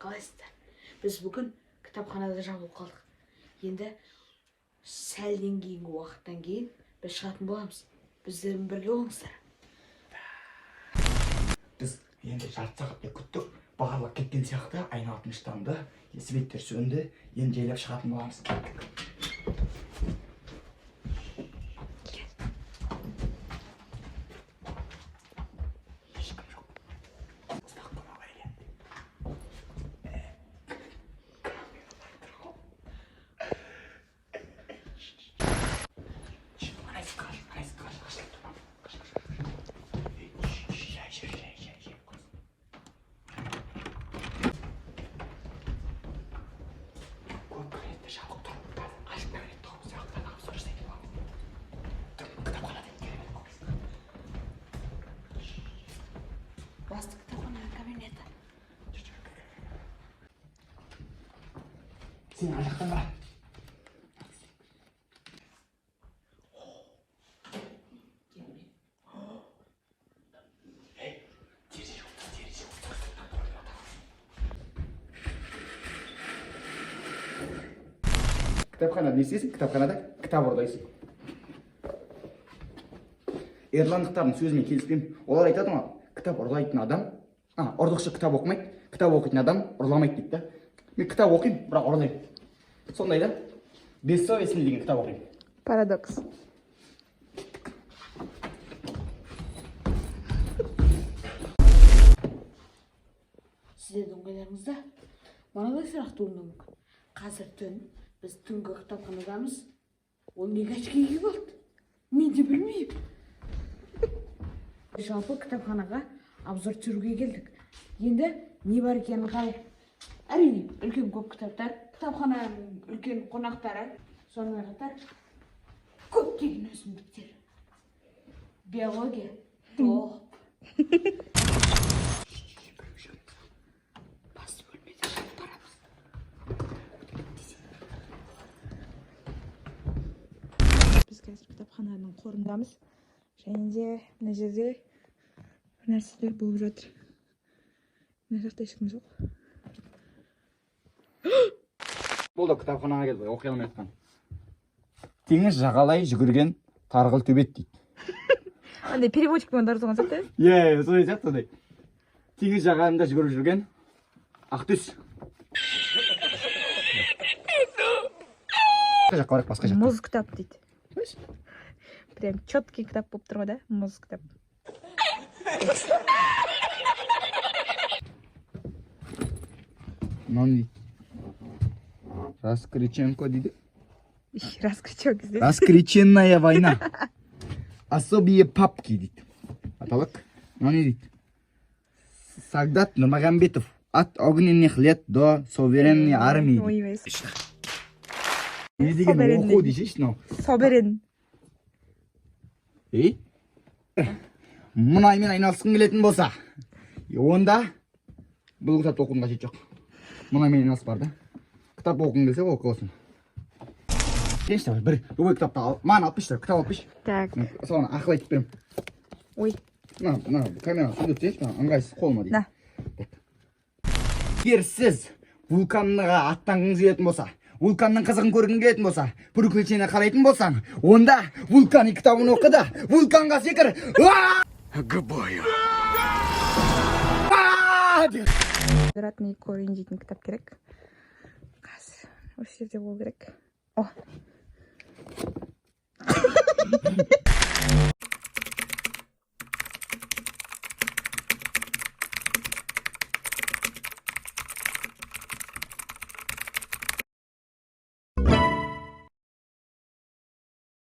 қалайсыздар? Біз бүгін кітапханада жабылып қалдық. Енді сәлден кейінгі уақыттан кейін біз шығатын боламыз. Біздермен бірге болыңыздар. Біз енді жарты сағаттай күттік. Барлық кеткен сияқты айнала тыныштанды. Светтер сөнді. Енді жайлап шығатын боламыз. Кеттік. Басты кітапхана кабинеті. Сен аяқтан ба? Кітапханада не істейсің? Кітапханада кітап ұрлайсың. Ирландықтардың сөзімен келіспеймін. Олар айтады ма? Кітап ұрлайтын адам, ұрлықшы кітап оқымайды, кітап оқитын адам ұрламайды дейді. Мен кітап оқимын, бірақ ұрлаймын. Сондай да? Бессовестный деген кітап оқимын. Парадокс. Сіздердің ойларыңызда мынадай сұрақ туындауы мүмкін. Қазір түн, біз түнгі кітапханадамыз. Ол неге очкиге болды? Мен де білмеймін. Жалпы кітапханаға обзор түсіруге келдік. Енді не бар екенін қалай? Әрине, үлкен көп кітаптар, кітапхананың үлкен қонақтары, сонымен қатар көптеген өсімдіктер. Биология. Басты бөлмеде шығып барамыз. Біз қазір кітапхананың қорындамыз. Және де мына жерде нәрселер болып жатыр. Мына жақта ешкім жоқ. Болды, кітапханаға келді, оқи алмай жатқан. Теңіз жағалай жүгірген тарғыл төбет дейді. Андай переводчикпен дұрыс сияқты? Солай сияқты сондай. Теңіз жағалайында жүгіріп жүрген ақтүс. Басқа жаққа барайық, басқа жаққа. Мұз кітап дейді. Прям четкий кітап болып тұр ғой да, мұз кітап. Мынау не дейді? Раскриченко дейді. Раскриченная война. Особые папки дейді. Аталық. Мынау не дейді? Солдат Нұрмағамбетов от огненных лет до суверенной армии. Ойбай. Не деген оқу дейсіз, мынау? Соберен. Мұнаймен айналысқың келетін болса, онда бұл кітапты оқудың қажеті жоқ. Мұнаймен айналыс бар да. Кітап оқығың келсе, оқы болсын. Денші, бір любой кітапты ал. Маған алып бешті, кітап алып беш. Так. Соған ақыл айтып берем. Ой. Камераны сөйлеп дейінші, ыңғайсыз қолыма дейді. На. Егер сіз вулканға аттанғыңыз келетін болса, вулканның қызығын көргің келетін болса, приключение қарайтын болсаң, онда вулкан кітабын оқы да, вулканға секір. К бою. Квадратный корень дейтін кітап керек. Қазір осы жерде болу керек. О.